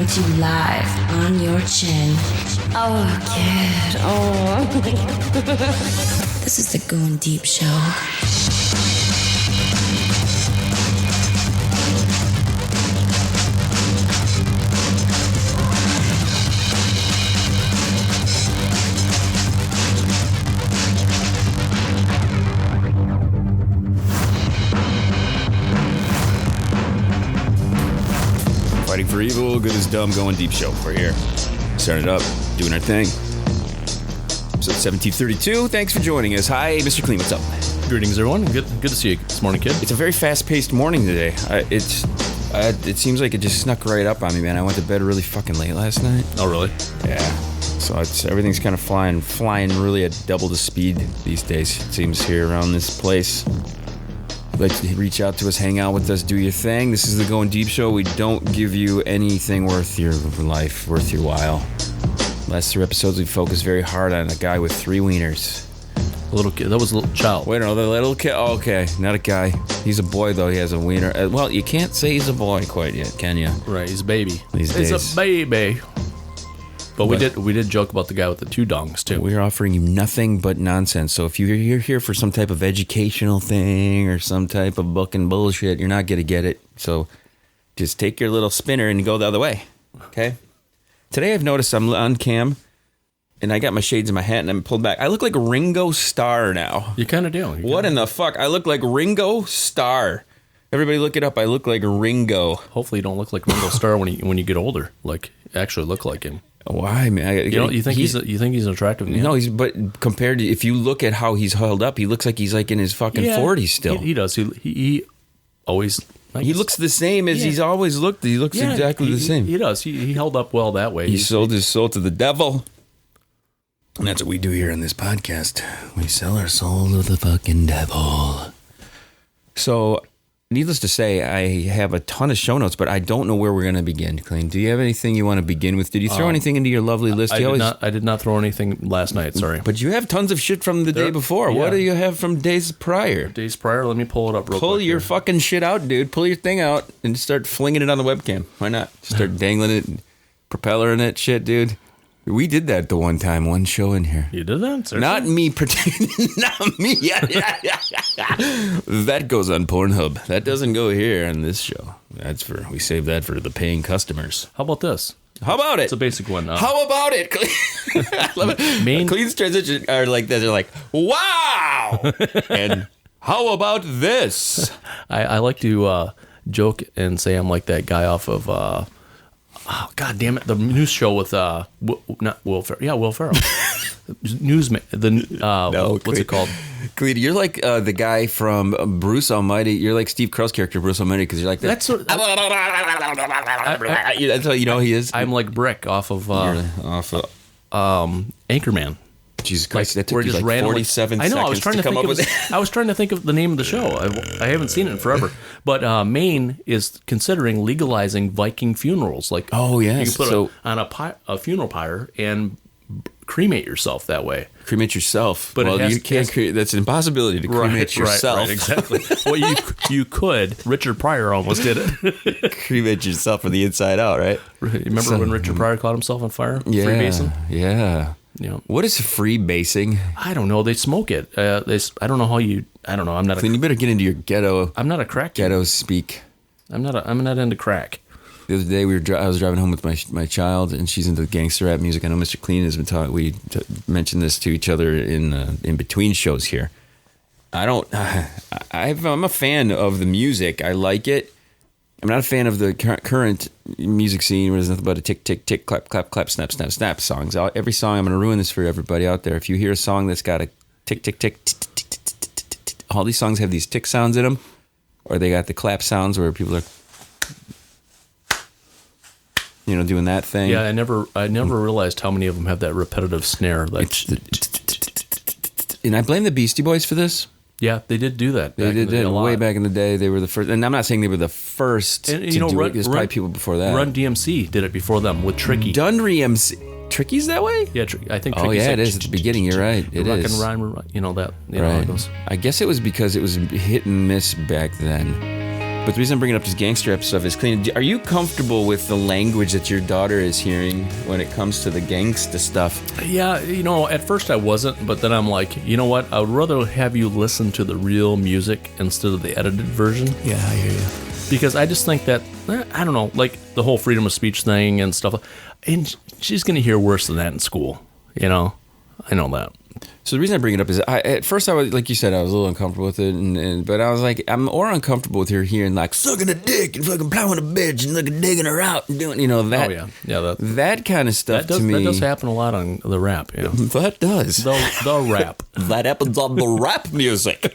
coming to you live on your chin. Oh, kid. Oh. This is the Going Deep Show. Fighting for evil, good as dumb, Going Deep Show. We're here. Starting it up, doing our thing. Episode 1732. Thanks for joining us. Hi, Mr. Kleen. What's up? Greetings, everyone. Good to see you this morning, kid. It's a very fast-paced morning today. It seems like it just snuck right up on me, man. I went to bed really fucking late last night. Oh, really? Yeah. So everything's kind of flying really at double the speed these days. It seems here around this place. Like to reach out to us, hang out with us, do your thing. This is the Going Deep Show. We don't give you anything worth your life, worth your while. Last 3 episodes, we focused very hard on a guy with 3 wieners. A little kid. That was a little child. Wait, no, the little kid. Oh, okay, not a guy. He's a boy though. He has a wiener. Well, you can't say he's a boy quite yet, can you? Right, he's a baby. These days. He's a baby. But we did joke about the guy with the 2 dongs too. We're offering you nothing but nonsense. So if you're here for some type of educational thing or some type of book and bullshit, you're not going to get it. So just take your little spinner and go the other way. Okay? Today I've noticed I'm on cam and I got my shades in my hat and I'm pulled back. I look like Ringo Starr now. You kind of do. What in the fuck? I look like Ringo Starr. Everybody look it up. I look like Ringo. Hopefully you don't look like Ringo Starr when you get older. Like actually look like him. Why, man? You think he's an attractive man? No, but compared to, if you look at how he's held up, he looks like he's like in his fucking 40s still. He does. He always. He looks the same as he's always looked. He looks exactly the same. He does. He held up well that way. He sold his soul to the devil. And that's what we do here on this podcast. We sell our soul to the fucking devil. So, needless to say, I have a ton of show notes, but I don't know where we're going to begin, Kleen. Do you have anything you want to begin with? Did you throw anything into your lovely list? I did not throw anything last night, sorry. But you have tons of shit from the day before. Yeah. What do you have from days prior? Days prior? Let me pull it up real quick. Pull your fucking shit out, dude. Pull your thing out and start flinging it on the webcam. Why not? Start dangling it, propellering it, shit, dude. We did that the one show in here. You did that? Seriously? Not me pretending. Not me. Yeah. That goes on Pornhub. That doesn't go here on this show. We save that for the paying customers. How about this? How about it? It's a basic one. How about it? I love it. Kleen's transition are like that. They're like, wow. And how about this? I like to joke and say I'm like that guy off of... Oh, God damn it. The news show with, not Will Ferrell. Yeah, Will Ferrell. Newsman. What's it called? Kleen, you're like the guy from Bruce Almighty. You're like Steve Carell's character, Bruce Almighty, because you're like that. That's how you know he is. I'm like Brick off of Anchorman. Jesus Christ, that took you like 47 seconds to come up with it. I was trying to think of the name of the show. I haven't seen it in forever. But Maine is considering legalizing Viking funerals. Like, oh, yes. You can put on a funeral pyre and cremate yourself that way. Cremate yourself? But you can't create. That's an impossibility to cremate yourself. Right, exactly. Well, you could. Richard Pryor almost did it. Cremate yourself from the inside out, right? Remember when Richard Pryor caught himself on fire? Yeah. Freebasing? Yeah. You know, what is freebasing? I don't know. They smoke it. I don't know how you. I don't know. I'm not. Then you better get into your ghetto. I'm not a crack. Ghetto speak. I'm not into crack. The other day I was driving home with my child, and she's into gangster rap music. I know Mr. Kleen has been talking. We mentioned this to each other in between shows here. I'm a fan of the music. I like it. I'm not a fan of the current music scene where there's nothing but a tick, tick, tick, clap, clap, clap, snap, snap, snap songs. Every song, I'm going to ruin this for everybody out there. If you hear a song that's got a tick, tick, tick, all these songs have these tick sounds in them, or they got the clap sounds where people are, doing that thing. Yeah, I never realized how many of them have that repetitive snare. And I blame the Beastie Boys for this. Yeah, they did do that. They did way back in the day. They were the first, and I'm not saying they were the first to do it. There's probably people before that. Run DMC did it before them with Tricky. Dun DMC. Tricky's that way? Yeah, I think. Oh yeah, it is at the beginning. You're right. It is. Rock and rhyme, that. Right. I guess it was because it was hit and miss back then. But the reason I'm bringing up this Gangster Rap stuff is, Kleen, are you comfortable with the language that your daughter is hearing when it comes to the gangsta stuff? Yeah, at first I wasn't, but then I'm like, you know what? I would rather have you listen to the real music instead of the edited version. Yeah, I hear you. Because I just think that, I don't know, like the whole freedom of speech thing and stuff. And she's going to hear worse than that in school, I know that. So the reason I bring it up is, at first I was, like you said, I was a little uncomfortable with it, but I was like, I'm more uncomfortable with her hearing like sucking a dick and fucking plowing a bitch and like digging her out and doing, that. Oh yeah, that kind of stuff to me. That does happen a lot on the rap. That does. The rap. That happens on the rap music.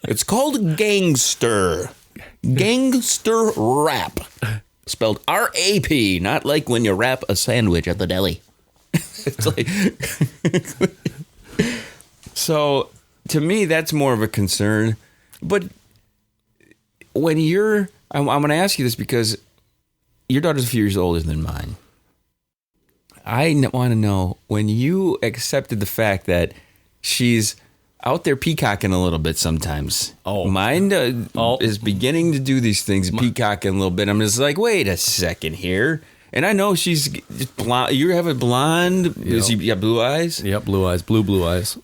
It's called gangster. Gangster rap. Spelled R-A-P, not like when you wrap a sandwich at the deli. It's like... So, to me, that's more of a concern. But when I'm going to ask you this because your daughter's a few years older than mine. I want to know, when you accepted the fact that she's out there peacocking a little bit sometimes. Mine is beginning to do these things, peacocking a little bit. I'm just like, wait a second here. And I know she's blonde. You have a blonde. Yep. You got blue eyes? Yep, blue eyes. Blue eyes.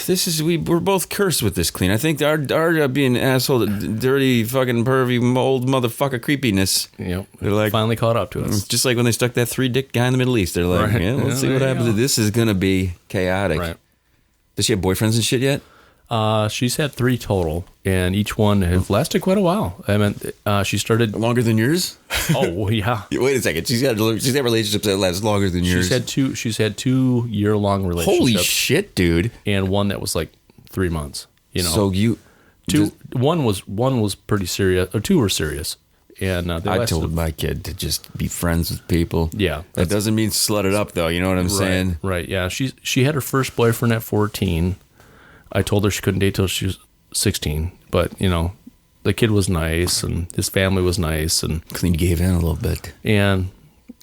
We're both cursed with this, Kleen. I think our being asshole, dirty, fucking pervy, old motherfucker creepiness. Yep. They're like, finally caught up to us. Just like when they stuck that 3-dick guy in the Middle East. They're like, right. Let's see what happens. This is going to be chaotic. Right. Does she have boyfriends and shit yet? She's had 3 total, and each one has lasted quite a while. I mean, she started longer than yours. Oh yeah. Wait a second. She's had relationships that last longer than yours. She's had 2-year-long relationships. Holy shit, dude! And one that was like 3 months. So one was pretty serious, or 2 were serious. And I told my kid to just be friends with people. Yeah, that doesn't mean slut it up, though. You know what I'm saying? Right. Yeah. She had her first boyfriend at 14. I told her she couldn't date till she was 16, but the kid was nice and his family was nice, and Kleen gave in a little bit. And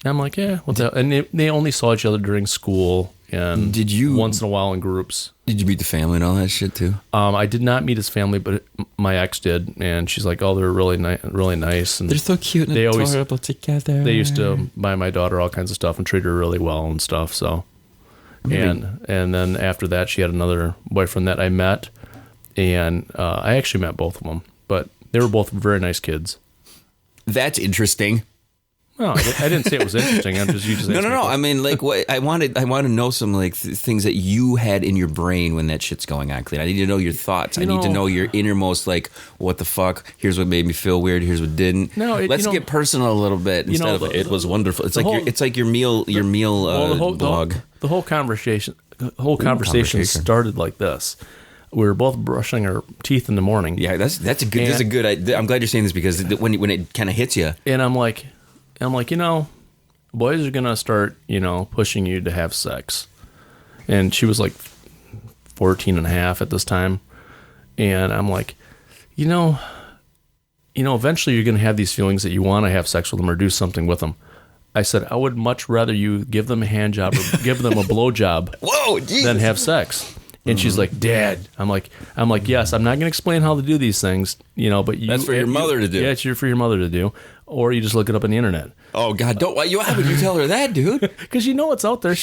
I'm like, yeah, what's that? And they only saw each other during school, and once in a while in groups. Did you meet the family and all that shit too? I did not meet his family, but my ex did, and she's like, oh, they're really nice, and they're so cute and adorable together. They used to buy my daughter all kinds of stuff and treat her really well and stuff. So. And then after that, she had another boyfriend that I met, and I actually met both of them, but they were both very nice kids. That's interesting. No, I didn't say it was interesting. I'm just no. I mean, like, what I want to know some like things that you had in your brain when that shit's going on, Kleen. I need to know your thoughts. I need to know your innermost, like, what the fuck? Here's what made me feel weird. Here's what didn't. No, let's get personal a little bit instead of it was wonderful. It's like your meal blog. The whole conversation started like this. We were both brushing our teeth in the morning. Yeah, that's a good. I'm glad you're saying this because when it kind of hits you, and I'm like, boys are gonna start, pushing you to have sex. And she was like 14 and a half at this time, and I'm like, eventually you're gonna have these feelings that you want to have sex with them or do something with them. I said, I would much rather you give them a hand job or give them a blow job than have sex. And she's like, Dad. I'm like, yes, I'm not going to explain how to do these things, but that's for your mother to do. Yeah, it's for your mother to do. Or you just look it up on the internet. Oh, God. Why would you tell her that, dude? Because it's out there.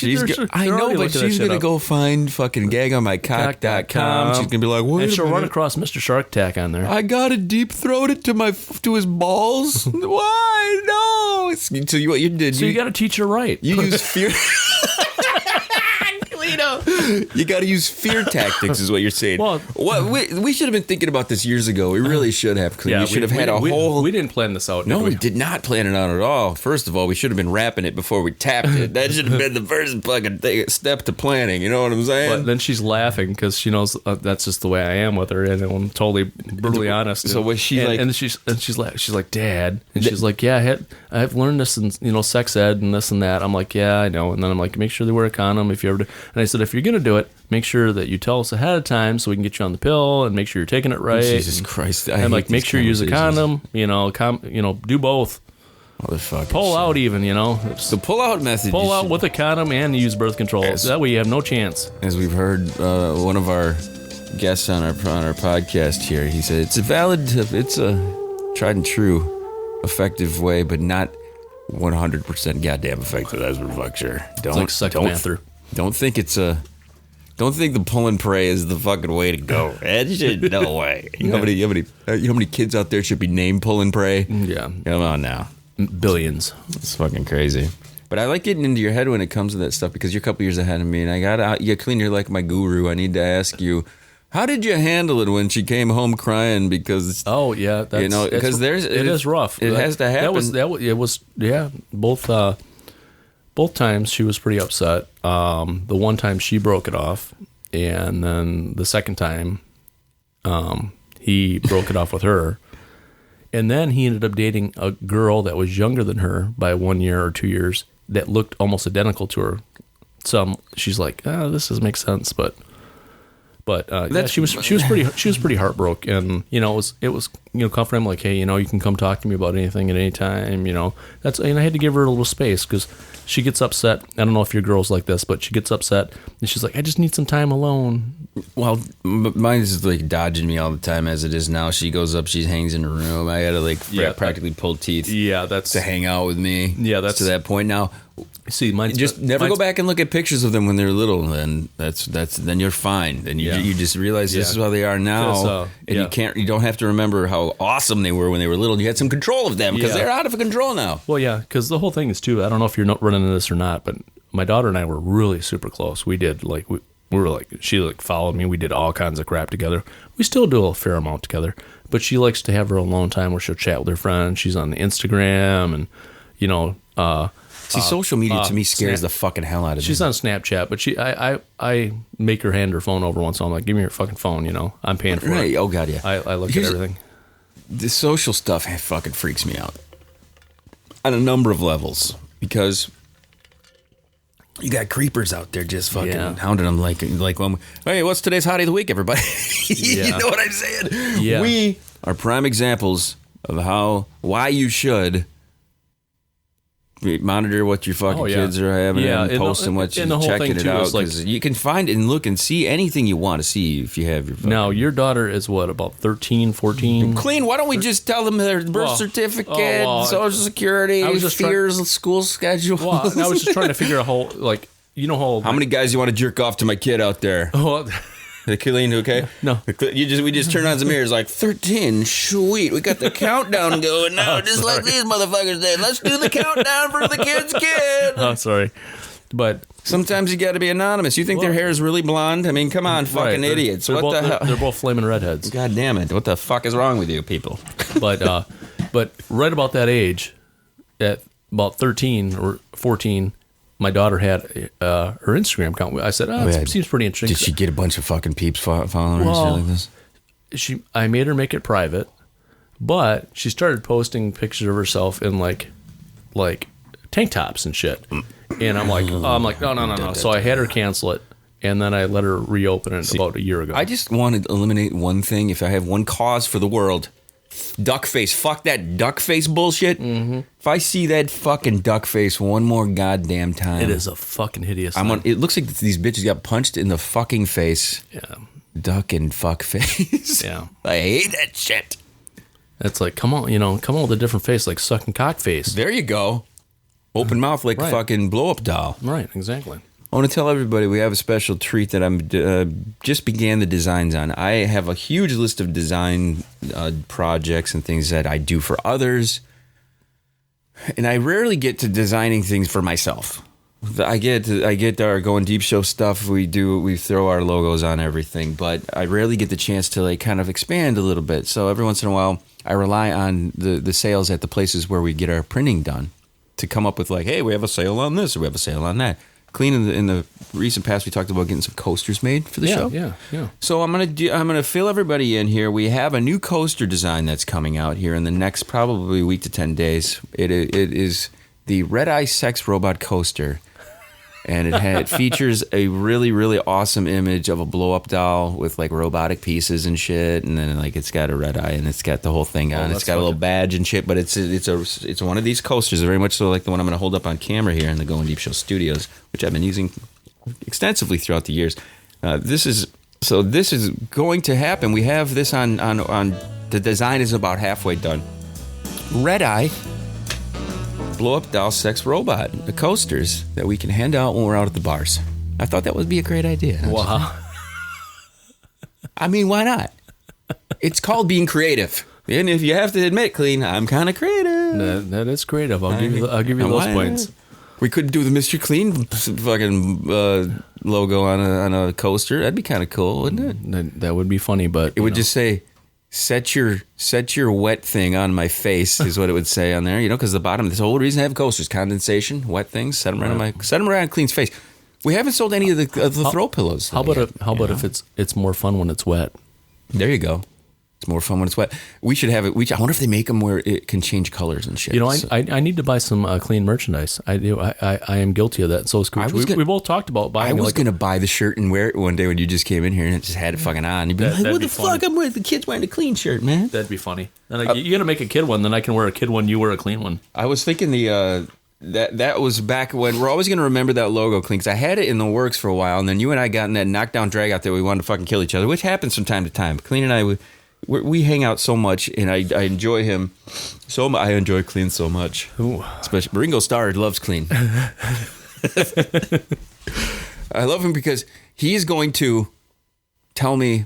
I know, but she's going to go find fucking gagonmycock.com. She's going to be like, what? And she'll run across Mr. Shark Tack on there. I got to deep throat it to his balls. Why? No. So what you did. So you got to teach her right. You use fear. You got to use fear tactics, is what you're saying. Well, we should have been thinking about this years ago. We really should have. Kleen. Yeah, we should have had a whole. We didn't plan this out. No, we did not plan it out at all. First of all, we should have been rapping it before we tapped it. That should have been the first fucking step to planning. You know what I'm saying? But then she's laughing because she knows that's just the way I am with her, and I'm totally brutally honest. So was she like? And she's like, Dad, and she's like, yeah, I've learned this in sex ed and this and that. I'm like, yeah, I know. And then I'm like, make sure they wear a condom if you ever do. And I said, if you're gonna do it, make sure that you tell us ahead of time so we can get you on the pill and make sure you're taking it right. Jesus Christ! I'm like, make sure you use a condom. Do both. Motherfucker. Pull out even. The pull out method. Pull out with a condom and use birth control. That way you have no chance. As we've heard, one of our guests on our podcast here, he said it's a tried and true, effective way, but not 100% goddamn effective. That's for fuck sure. It's like Suck Panther. Don't think don't think the pull and pray is the fucking way to go. That shit, no way. You know how many kids out there should be named Pull and Pray? Yeah. Come on now. Billions. It's fucking crazy. But I like getting into your head when it comes to that stuff because you're a couple years ahead of me, and Kleen, you're like my guru. I need to ask you, how did you handle it when she came home crying? Because because it is rough. It has to happen. It was both times she was pretty upset. The one time she broke it off, and then the second time, he broke it off with her. And then he ended up dating a girl that was younger than her by 1 year or 2 years that looked almost identical to her. So she's like, this doesn't make sense, but she was pretty heartbroken, and it was comforting. Like, hey, you can come talk to me about anything at any time. And I had to give her a little space because she gets upset. I don't know if your girl's like this, but she gets upset and she's like, I just need some time alone. Well, mine is like dodging me all the time as it is now. She goes up, she hangs in her room. I gotta practically pull teeth. Yeah, that's to hang out with me. Yeah, that's to that point now. See, never go back and look at pictures of them when they're little. And then you're fine. Then you just realize this is how they are now, and you don't have to remember how awesome they were when they were little. You had some control of them because they're out of control now. Well, yeah, because the whole thing is too. I don't know if you're not running into this or not, but my daughter and I were really super close. We did we were like, she followed me. We did all kinds of crap together. We still do a fair amount together, but she likes to have her alone time where she'll chat with her friends. She's on the Instagram and social media to me scares the fucking hell out of me. She's on Snapchat, but I make her hand her phone over once. So I'm like, give me your fucking phone. I'm paying for it. Oh god, yeah. I look at everything. The social stuff fucking freaks me out on a number of levels because you got creepers out there just fucking hounding them like hey, what's today's hottie of the week, everybody? You know what I'm saying? Yeah. We are prime examples of why you should monitor what your fucking kids are having and posting what you're checking it out because you can find and look and see anything you want to see if you have your phone. Now, your daughter is what, about 13, 14? Kleen, why don't we just tell them their birth certificate, Social Security, school schedule? Well, I was just trying to figure out how many guys you want to jerk off to my kid out there? The Kleen, okay? No. We just turn on some ears like 13. Sweet, we got the countdown going now, just like these motherfuckers did. Let's do the countdown for the kid's kid. Oh, sorry, but sometimes you got to be anonymous. You think their hair is really blonde? I mean, come on, fucking idiots! What the hell? They're both flaming redheads. God damn it! What the fuck is wrong with you people? But right about that age, at about 13 or 14. My daughter had her Instagram account. I said, it seems pretty interesting. Did she get a bunch of fucking peeps following her like this? I made her make it private, but she started posting pictures of herself in like tank tops and shit. And I'm like, no. So I had her cancel it, and then I let her reopen it about a year ago. I just want to eliminate one thing. If I have one cause for the world, duck face. Fuck that duck face bullshit. Mm-hmm. If I see that fucking duck face one more goddamn time, it is a fucking hideous thing. It looks like these bitches got punched in the fucking face. Yeah. Duck and fuck face. Yeah. I hate that shit. It's like, come on with a different face, like sucking cock face. There you go. Open mouth like a fucking blow-up doll. Right, exactly. I want to tell everybody we have a special treat that I'm just began the designs on. I have a huge list of design projects and things that I do for others, and I rarely get to designing things for myself. I get our Going Deep show stuff. We throw our logos on everything, but I rarely get the chance to kind of expand a little bit. So every once in a while, I rely on the sales at the places where we get our printing done to come up with hey, we have a sale on this or we have a sale on that. Kleen, in the recent past, we talked about getting some coasters made for the show. Yeah. So I'm gonna fill everybody in here. We have a new coaster design that's coming out here in the next probably week to 10 days. It is the Red Eye Sex Robot Coaster, and it features a really, really awesome image of a blow up doll with robotic pieces and shit, and then it's got a red eye and it's got the whole thing on. It's got a little badge and shit, but it's one of these coasters, very much so like the one I'm going to hold up on camera here in the Going Deep Show studios, which I've been using extensively throughout the years. This is going to happen. We have this on the design is about halfway done. Red Eye blow up doll sex robot, the coasters that we can hand out when we're out at the bars. I thought that would be a great idea. Wow. I mean, why not? It's called being creative. And if you have to admit, Kleen, I'm kind of creative. That is creative. I'll give you those points. We could do the Mr. Kleen fucking logo on a coaster. That'd be kind of cool, wouldn't it? That would be funny, but it would just say, set your wet thing on my face is what it would say on there. You know, because the bottom, this whole reason I have coasters, condensation, wet things, set them around Kleen's face. We haven't sold any of the throw pillows. How about if it's more fun when it's wet? There you go. It's more fun when it's wet. We should have it. I wonder if they make them where it can change colors and shit. You know, I need to buy some Kleen merchandise. I do. I am guilty of that. So Scooch, we both talked about buying. I was going to buy the shirt and wear it one day when you just came in here and it just had it fucking on. You'd be like, what the fuck? I'm wearing the kid's wearing a Kleen shirt, man. That'd be funny. You got to make a kid one, then I can wear a kid one, you wear a Kleen one. I was thinking that was back when we're always going to remember that logo, Kleen, because I had it in the works for a while, and then you and I got in that knockdown drag out there. We wanted to fucking kill each other, which happens from time to time. Kleen and I, we hang out so much, and I enjoy him so much. I enjoy Kleen so much. Ooh. Especially Ringo Starr loves Kleen. I love him because he's going to tell me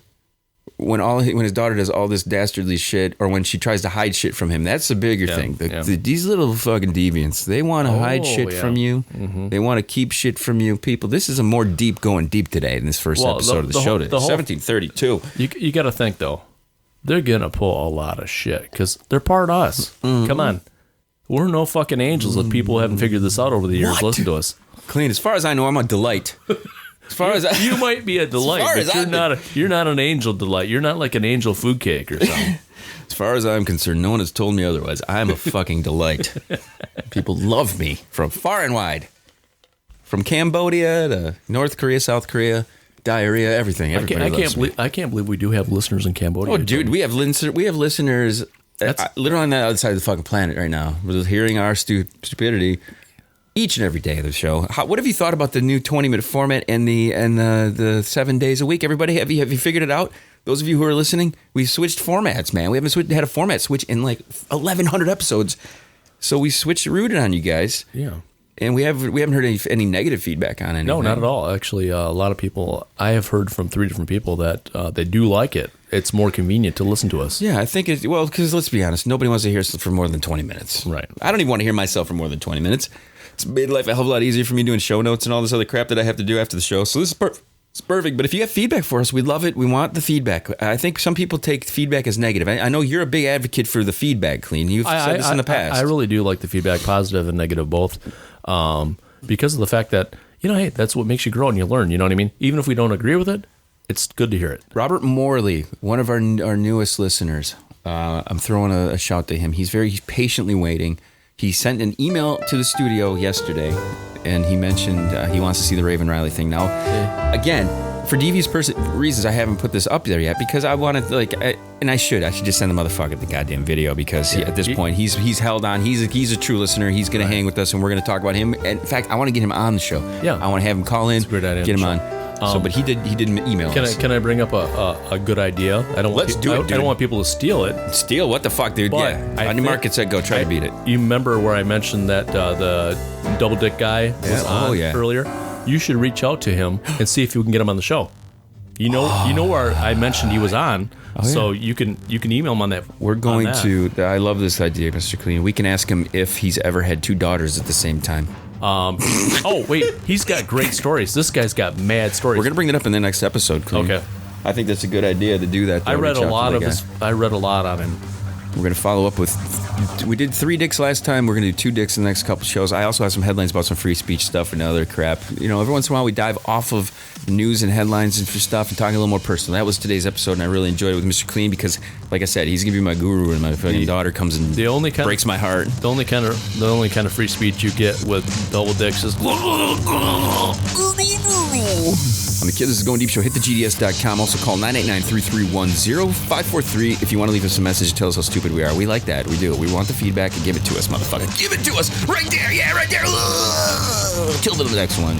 when his daughter does all this dastardly shit, or when she tries to hide shit from him. That's the bigger thing. These little fucking deviants, they want to hide shit from you. Mm-hmm. They want to keep shit from you. People, this is a more going deep today in this first episode of the show today. 1732. You got to think, though. They're going to pull a lot of shit because they're part of us. Mm-hmm. Come on. We're no fucking angels if people haven't figured this out over the years. Listen to us. Kleen, as far as I know, I'm a delight. As far as you might be a delight, but you're not an angel delight. You're not like an angel food cake or something. As far as I'm concerned, no one has told me otherwise. I'm a fucking delight. People love me from far and wide. From Cambodia to North Korea, South Korea, diarrhea, everything. Everybody loves me. I can't believe we do have listeners in Cambodia. Oh, dude, we have listeners literally on the other side of the fucking planet right now. We're hearing our stupidity each and every day of the show. What have you thought about the new 20-minute format and the 7 days a week? Everybody, have you figured it out? Those of you who are listening, we've switched formats, man. We haven't had a format switch in like 1,100 episodes. So we rooted on you guys. Yeah. And we haven't heard any negative feedback on anything. No, not at all. Actually, a lot of people, I have heard from 3 different people that they do like it. It's more convenient to listen to us. Yeah, I think because let's be honest, nobody wants to hear us for more than 20 minutes. Right. I don't even want to hear myself for more than 20 minutes. It's made life a hell of a lot easier for me doing show notes and all this other crap that I have to do after the show. So this is it's perfect. But if you have feedback for us, we love it. We want the feedback. I think some people take feedback as negative. I know you're a big advocate for the feedback, Kleen. You've said this in the past. I really do like the feedback, positive and negative both, because of the fact that, hey, that's what makes you grow and you learn. You know what I mean? Even if we don't agree with it, it's good to hear it. Robert Morley, one of our newest listeners, I'm throwing a shout to him. He's patiently waiting. He sent an email to the studio yesterday, and he mentioned he wants to see the Raven Riley thing. Now, again, for devious reasons, I haven't put this up there yet because I wanted and I should just send the motherfucker the goddamn video because at this point he's held on. He's a true listener. He's gonna hang with us, and we're gonna talk about him. And in fact, I want to get him on the show. Yeah, I want to have him call in, get him on. But he didn't email us. Can I bring up a good idea? Let's do it, dude. I don't want people to steal it. Steal? What the fuck, dude? But yeah. On your market set, go try to beat it. You remember where I mentioned that the double dick guy was on earlier? You should reach out to him and see if you can get him on the show. You know where I mentioned he was on, so you can email him on that. We're going to. I love this idea, Mr. Kleen. We can ask him if he's ever had 2 daughters at the same time. Wait, he's got great stories. This guy's got mad stories. We're gonna bring that up in the next episode, Kleen. Okay. I think that's a good idea to do that. I read a lot on him. We're gonna follow up with. We did 3 dicks last time. We're gonna do 2 dicks in the next couple shows. I also have some headlines about some free speech stuff and other crap. Every once in a while we dive off of news and headlines and stuff and talking a little more personal. That was today's episode, and I really enjoyed it with Mr. Kleen because, like I said, he's gonna be my guru, and my fucking daughter comes and breaks my heart. The only kind of free speech you get with double dicks is. On the Kid, this is Going Deep Show. Hit the GDS.com. Also call 989-331-0543 if you want to leave us a message. Tell us how stupid we are. We like that. We do. We want the feedback and give it to us, motherfucker. Give it to us right there. Yeah, right there. Till the next one.